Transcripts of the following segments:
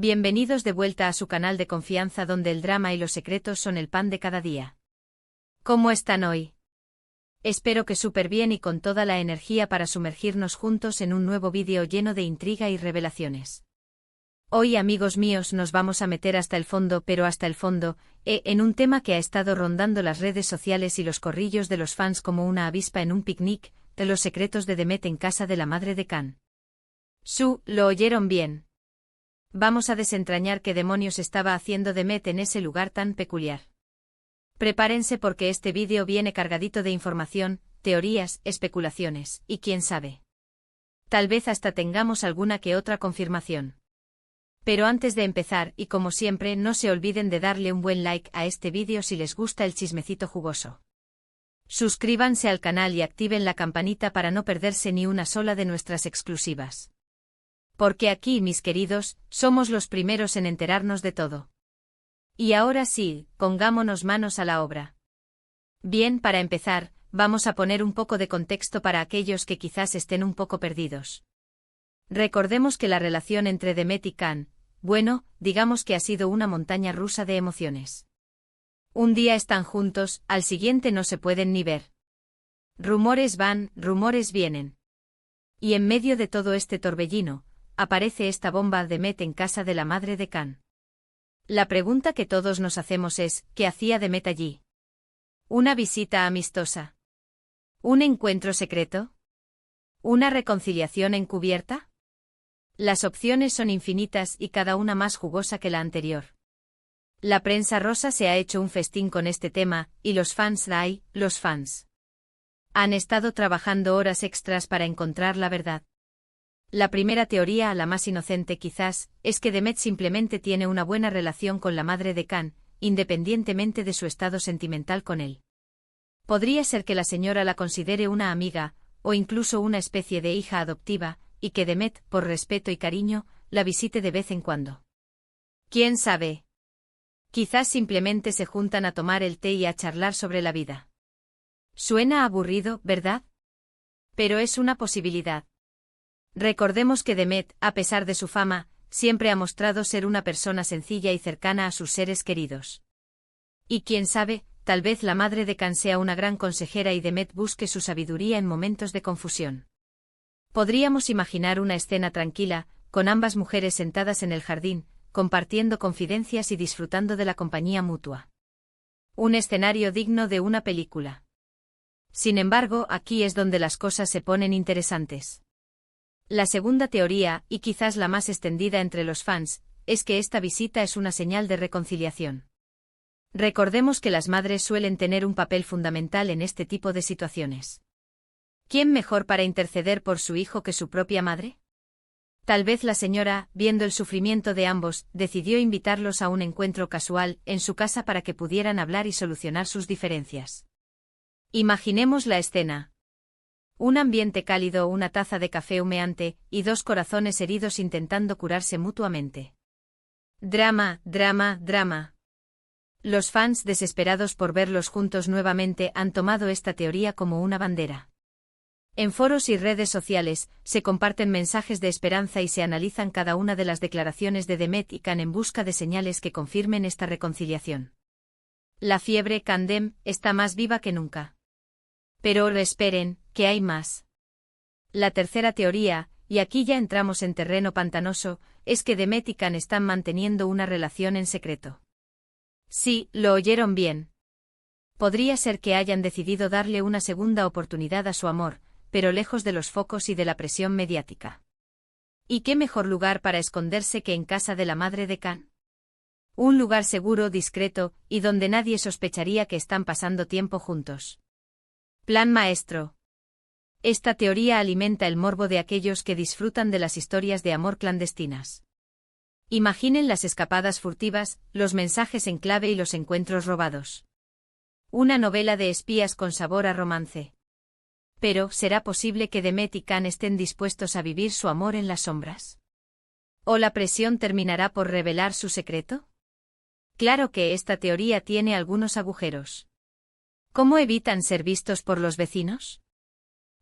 Bienvenidos de vuelta a su canal de confianza donde el drama y los secretos son el pan de cada día. ¿Cómo están hoy? Espero que súper bien y con toda la energía para sumergirnos juntos en un nuevo vídeo lleno de intriga y revelaciones. Hoy, amigos míos, nos vamos a meter hasta el fondo, pero hasta el fondo, en un tema que ha estado rondando las redes sociales y los corrillos de los fans como una avispa en un picnic, de los secretos de Demet en casa de la madre de Can. Lo oyeron bien. Vamos a desentrañar qué demonios estaba haciendo Demet en ese lugar tan peculiar. Prepárense porque este vídeo viene cargadito de información, teorías, especulaciones, y quién sabe. Tal vez hasta tengamos alguna que otra confirmación. Pero antes de empezar, y como siempre, no se olviden de darle un buen like a este vídeo si les gusta el chismecito jugoso. Suscríbanse al canal y activen la campanita para no perderse ni una sola de nuestras exclusivas. Porque aquí, mis queridos, somos los primeros en enterarnos de todo. Y ahora sí, pongámonos manos a la obra. Bien, para empezar, vamos a poner un poco de contexto para aquellos que quizás estén un poco perdidos. Recordemos que la relación entre Demet y Can, bueno, digamos que ha sido una montaña rusa de emociones. Un día están juntos, al siguiente no se pueden ni ver. Rumores van, rumores vienen. Y en medio de todo este torbellino, aparece esta bomba Demet en casa de la madre de Can. La pregunta que todos nos hacemos es, ¿qué hacía Demet allí? ¿Una visita amistosa? ¿Un encuentro secreto? ¿Una reconciliación encubierta? Las opciones son infinitas y cada una más jugosa que la anterior. La prensa rosa se ha hecho un festín con este tema, y los fans han estado trabajando horas extras para encontrar la verdad. La primera teoría, la más inocente quizás, es que Demet simplemente tiene una buena relación con la madre de Can, independientemente de su estado sentimental con él. Podría ser que la señora la considere una amiga, o incluso una especie de hija adoptiva, y que Demet, por respeto y cariño, la visite de vez en cuando. ¿Quién sabe? Quizás simplemente se juntan a tomar el té y a charlar sobre la vida. Suena aburrido, ¿verdad? Pero es una posibilidad. Recordemos que Demet, a pesar de su fama, siempre ha mostrado ser una persona sencilla y cercana a sus seres queridos. Y quién sabe, tal vez la madre de Can sea una gran consejera y Demet busque su sabiduría en momentos de confusión. Podríamos imaginar una escena tranquila, con ambas mujeres sentadas en el jardín, compartiendo confidencias y disfrutando de la compañía mutua. Un escenario digno de una película. Sin embargo, aquí es donde las cosas se ponen interesantes. La segunda teoría, y quizás la más extendida entre los fans, es que esta visita es una señal de reconciliación. Recordemos que las madres suelen tener un papel fundamental en este tipo de situaciones. ¿Quién mejor para interceder por su hijo que su propia madre? Tal vez la señora, viendo el sufrimiento de ambos, decidió invitarlos a un encuentro casual en su casa para que pudieran hablar y solucionar sus diferencias. Imaginemos la escena. Un ambiente cálido, una taza de café humeante, y dos corazones heridos intentando curarse mutuamente. Drama, drama, drama. Los fans, desesperados por verlos juntos nuevamente, han tomado esta teoría como una bandera. En foros y redes sociales, se comparten mensajes de esperanza y se analizan cada una de las declaraciones de Demet y Can en busca de señales que confirmen esta reconciliación. La fiebre Candem está más viva que nunca. Pero esperen, que hay más. La tercera teoría, y aquí ya entramos en terreno pantanoso, es que Demet y Can están manteniendo una relación en secreto. Sí, lo oyeron bien. Podría ser que hayan decidido darle una segunda oportunidad a su amor, pero lejos de los focos y de la presión mediática. ¿Y qué mejor lugar para esconderse que en casa de la madre de Can? Un lugar seguro, discreto, y donde nadie sospecharía que están pasando tiempo juntos. Plan maestro. Esta teoría alimenta el morbo de aquellos que disfrutan de las historias de amor clandestinas. Imaginen las escapadas furtivas, los mensajes en clave y los encuentros robados. Una novela de espías con sabor a romance. Pero, ¿será posible que Demet y Can estén dispuestos a vivir su amor en las sombras? ¿O la presión terminará por revelar su secreto? Claro que esta teoría tiene algunos agujeros. ¿Cómo evitan ser vistos por los vecinos?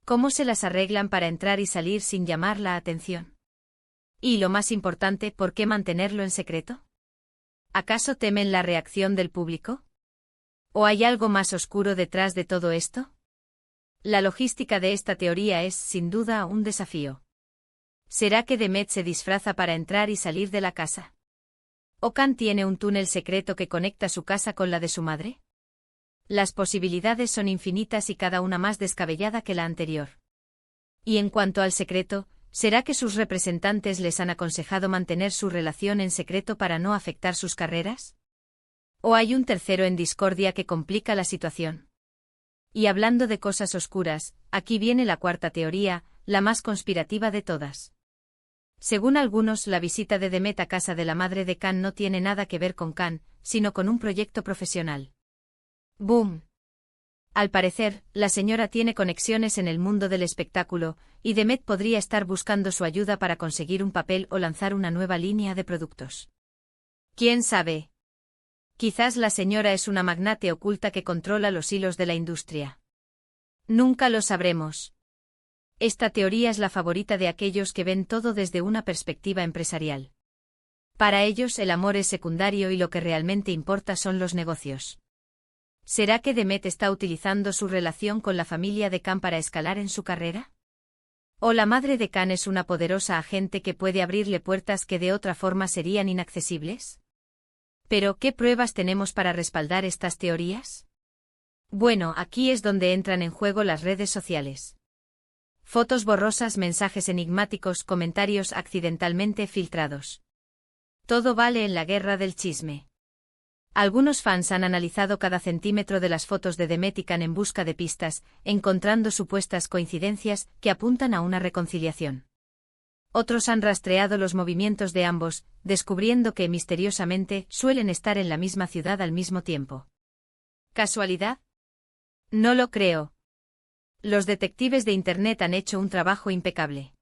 ¿Cómo se las arreglan para entrar y salir sin llamar la atención? Y lo más importante, ¿por qué mantenerlo en secreto? ¿Acaso temen la reacción del público? ¿O hay algo más oscuro detrás de todo esto? La logística de esta teoría es, sin duda, un desafío. ¿Será que Demet se disfraza para entrar y salir de la casa? ¿O Khan tiene un túnel secreto que conecta su casa con la de su madre? Las posibilidades son infinitas y cada una más descabellada que la anterior. Y en cuanto al secreto, ¿será que sus representantes les han aconsejado mantener su relación en secreto para no afectar sus carreras? ¿O hay un tercero en discordia que complica la situación? Y hablando de cosas oscuras, aquí viene la cuarta teoría, la más conspirativa de todas. Según algunos, la visita de Demet a casa de la madre de Khan no tiene nada que ver con Khan, sino con un proyecto profesional. ¡Boom! Al parecer, la señora tiene conexiones en el mundo del espectáculo, y Demet podría estar buscando su ayuda para conseguir un papel o lanzar una nueva línea de productos. ¿Quién sabe? Quizás la señora es una magnate oculta que controla los hilos de la industria. Nunca lo sabremos. Esta teoría es la favorita de aquellos que ven todo desde una perspectiva empresarial. Para ellos el amor es secundario y lo que realmente importa son los negocios. ¿Será que Demet está utilizando su relación con la familia de Khan para escalar en su carrera? ¿O la madre de Khan es una poderosa agente que puede abrirle puertas que de otra forma serían inaccesibles? ¿Pero qué pruebas tenemos para respaldar estas teorías? Bueno, aquí es donde entran en juego las redes sociales. Fotos borrosas, mensajes enigmáticos, comentarios accidentalmente filtrados. Todo vale en la guerra del chisme. Algunos fans han analizado cada centímetro de las fotos de Demet y Khan en busca de pistas, encontrando supuestas coincidencias que apuntan a una reconciliación. Otros han rastreado los movimientos de ambos, descubriendo que, misteriosamente, suelen estar en la misma ciudad al mismo tiempo. ¿Casualidad? No lo creo. Los detectives de Internet han hecho un trabajo impecable.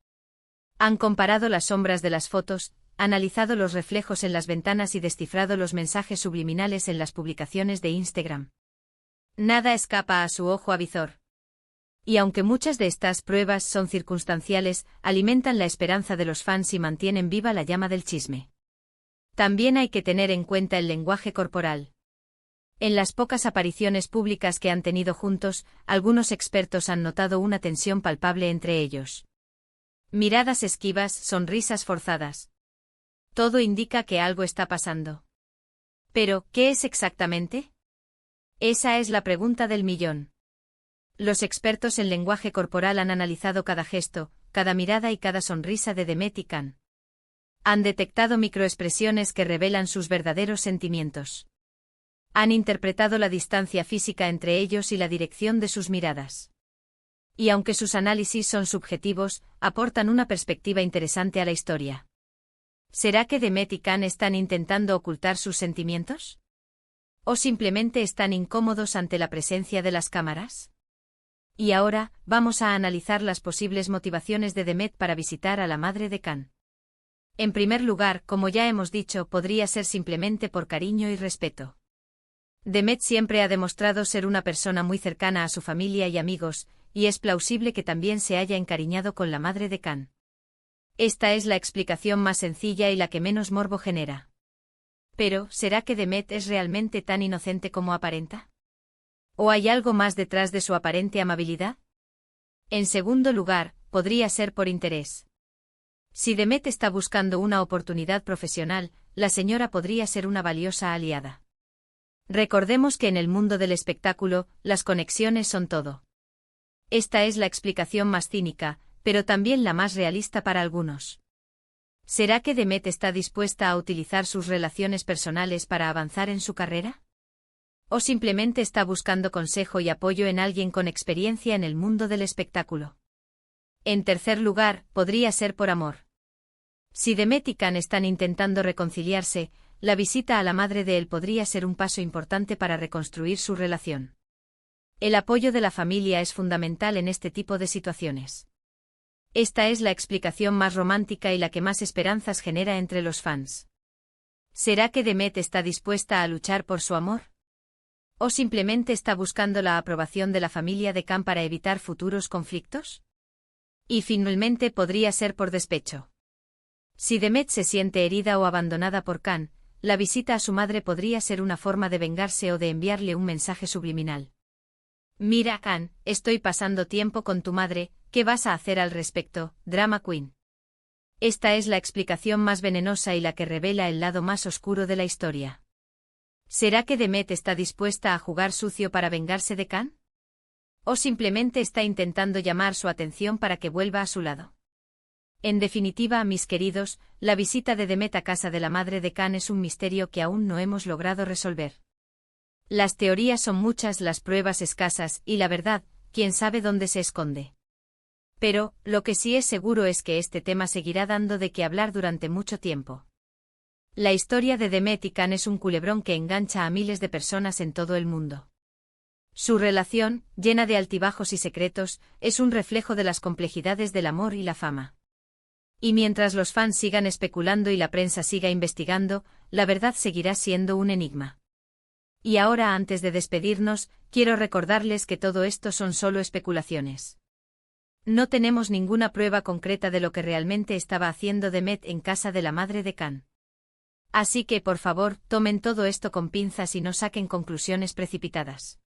Han comparado las sombras de las fotos, analizado los reflejos en las ventanas y descifrado los mensajes subliminales en las publicaciones de Instagram. Nada escapa a su ojo avizor. Y aunque muchas de estas pruebas son circunstanciales, alimentan la esperanza de los fans y mantienen viva la llama del chisme. También hay que tener en cuenta el lenguaje corporal. En las pocas apariciones públicas que han tenido juntos, algunos expertos han notado una tensión palpable entre ellos. Miradas esquivas, sonrisas forzadas. Todo indica que algo está pasando. Pero, ¿qué es exactamente? Esa es la pregunta del millón. Los expertos en lenguaje corporal han analizado cada gesto, cada mirada y cada sonrisa de Demet y Khan. Han detectado microexpresiones que revelan sus verdaderos sentimientos. Han interpretado la distancia física entre ellos y la dirección de sus miradas. Y aunque sus análisis son subjetivos, aportan una perspectiva interesante a la historia. ¿Será que Demet y Khan están intentando ocultar sus sentimientos? ¿O simplemente están incómodos ante la presencia de las cámaras? Y ahora, vamos a analizar las posibles motivaciones de Demet para visitar a la madre de Khan. En primer lugar, como ya hemos dicho, podría ser simplemente por cariño y respeto. Demet siempre ha demostrado ser una persona muy cercana a su familia y amigos, y es plausible que también se haya encariñado con la madre de Khan. Esta es la explicación más sencilla y la que menos morbo genera. Pero, ¿será que Demet es realmente tan inocente como aparenta? ¿O hay algo más detrás de su aparente amabilidad? En segundo lugar, podría ser por interés. Si Demet está buscando una oportunidad profesional, la señora podría ser una valiosa aliada. Recordemos que en el mundo del espectáculo, las conexiones son todo. Esta es la explicación más cínica, pero también la más realista para algunos. ¿Será que Demet está dispuesta a utilizar sus relaciones personales para avanzar en su carrera? ¿O simplemente está buscando consejo y apoyo en alguien con experiencia en el mundo del espectáculo? En tercer lugar, podría ser por amor. Si Demet y Khan están intentando reconciliarse, la visita a la madre de él podría ser un paso importante para reconstruir su relación. El apoyo de la familia es fundamental en este tipo de situaciones. Esta es la explicación más romántica y la que más esperanzas genera entre los fans. ¿Será que Demet está dispuesta a luchar por su amor? ¿O simplemente está buscando la aprobación de la familia de Khan para evitar futuros conflictos? Y finalmente podría ser por despecho. Si Demet se siente herida o abandonada por Khan, la visita a su madre podría ser una forma de vengarse o de enviarle un mensaje subliminal. Mira, Khan, estoy pasando tiempo con tu madre, ¿qué vas a hacer al respecto, Drama Queen? Esta es la explicación más venenosa y la que revela el lado más oscuro de la historia. ¿Será que Demet está dispuesta a jugar sucio para vengarse de Khan? ¿O simplemente está intentando llamar su atención para que vuelva a su lado? En definitiva, mis queridos, la visita de Demet a casa de la madre de Khan es un misterio que aún no hemos logrado resolver. Las teorías son muchas, las pruebas escasas, y la verdad, quién sabe dónde se esconde. Pero, lo que sí es seguro es que este tema seguirá dando de qué hablar durante mucho tiempo. La historia de Demet y Khan es un culebrón que engancha a miles de personas en todo el mundo. Su relación, llena de altibajos y secretos, es un reflejo de las complejidades del amor y la fama. Y mientras los fans sigan especulando y la prensa siga investigando, la verdad seguirá siendo un enigma. Y ahora, antes de despedirnos, quiero recordarles que todo esto son solo especulaciones. No tenemos ninguna prueba concreta de lo que realmente estaba haciendo Demet en casa de la madre de Khan. Así que, por favor, tomen todo esto con pinzas y no saquen conclusiones precipitadas.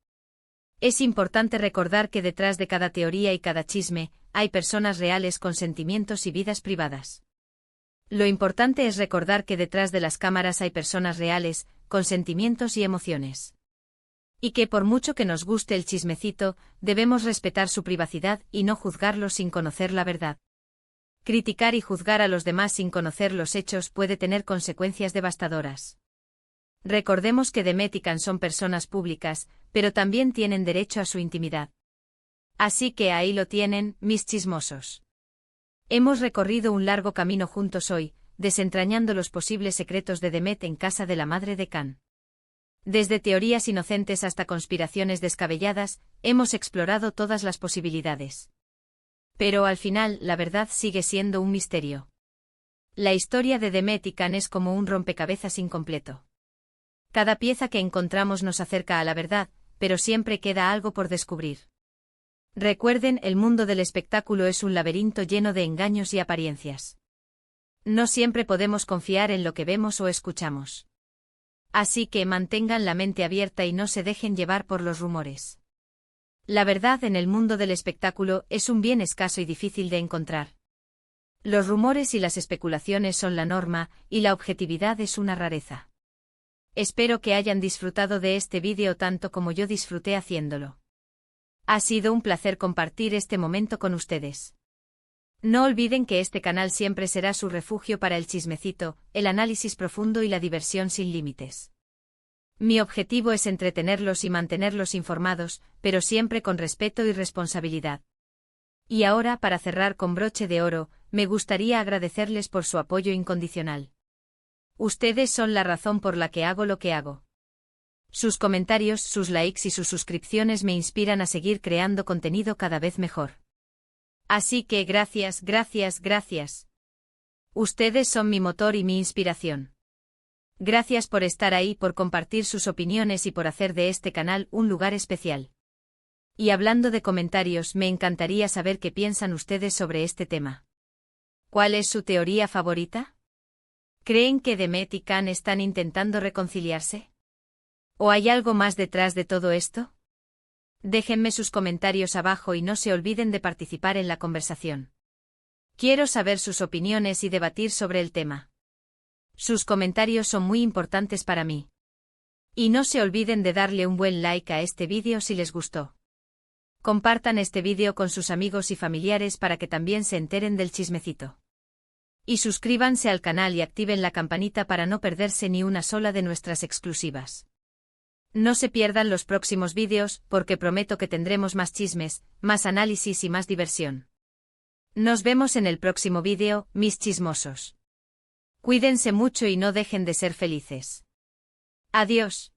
Es importante recordar que detrás de cada teoría y cada chisme, hay personas reales con sentimientos y vidas privadas. Lo importante es recordar que detrás de las cámaras hay personas reales, con sentimientos y emociones. Y que por mucho que nos guste el chismecito, debemos respetar su privacidad y no juzgarlos sin conocer la verdad. Criticar y juzgar a los demás sin conocer los hechos puede tener consecuencias devastadoras. Recordemos que Demet y Khan son personas públicas, pero también tienen derecho a su intimidad. Así que ahí lo tienen, mis chismosos. Hemos recorrido un largo camino juntos hoy, desentrañando los posibles secretos de Demet en casa de la madre de Khan. Desde teorías inocentes hasta conspiraciones descabelladas, hemos explorado todas las posibilidades. Pero al final, la verdad sigue siendo un misterio. La historia de Demet y Khan es como un rompecabezas incompleto. Cada pieza que encontramos nos acerca a la verdad, pero siempre queda algo por descubrir. Recuerden, el mundo del espectáculo es un laberinto lleno de engaños y apariencias. No siempre podemos confiar en lo que vemos o escuchamos. Así que mantengan la mente abierta y no se dejen llevar por los rumores. La verdad en el mundo del espectáculo es un bien escaso y difícil de encontrar. Los rumores y las especulaciones son la norma, y la objetividad es una rareza. Espero que hayan disfrutado de este vídeo tanto como yo disfruté haciéndolo. Ha sido un placer compartir este momento con ustedes. No olviden que este canal siempre será su refugio para el chismecito, el análisis profundo y la diversión sin límites. Mi objetivo es entretenerlos y mantenerlos informados, pero siempre con respeto y responsabilidad. Y ahora, para cerrar con broche de oro, me gustaría agradecerles por su apoyo incondicional. Ustedes son la razón por la que hago lo que hago. Sus comentarios, sus likes y sus suscripciones me inspiran a seguir creando contenido cada vez mejor. Así que gracias, gracias, gracias. Ustedes son mi motor y mi inspiración. Gracias por estar ahí, por compartir sus opiniones y por hacer de este canal un lugar especial. Y hablando de comentarios, me encantaría saber qué piensan ustedes sobre este tema. ¿Cuál es su teoría favorita? ¿Creen que Demet y Khan están intentando reconciliarse? ¿O hay algo más detrás de todo esto? Déjenme sus comentarios abajo y no se olviden de participar en la conversación. Quiero saber sus opiniones y debatir sobre el tema. Sus comentarios son muy importantes para mí. Y no se olviden de darle un buen like a este vídeo si les gustó. Compartan este vídeo con sus amigos y familiares para que también se enteren del chismecito. Y suscríbanse al canal y activen la campanita para no perderse ni una sola de nuestras exclusivas. No se pierdan los próximos vídeos, porque prometo que tendremos más chismes, más análisis y más diversión. Nos vemos en el próximo vídeo, mis chismosos. Cuídense mucho y no dejen de ser felices. Adiós.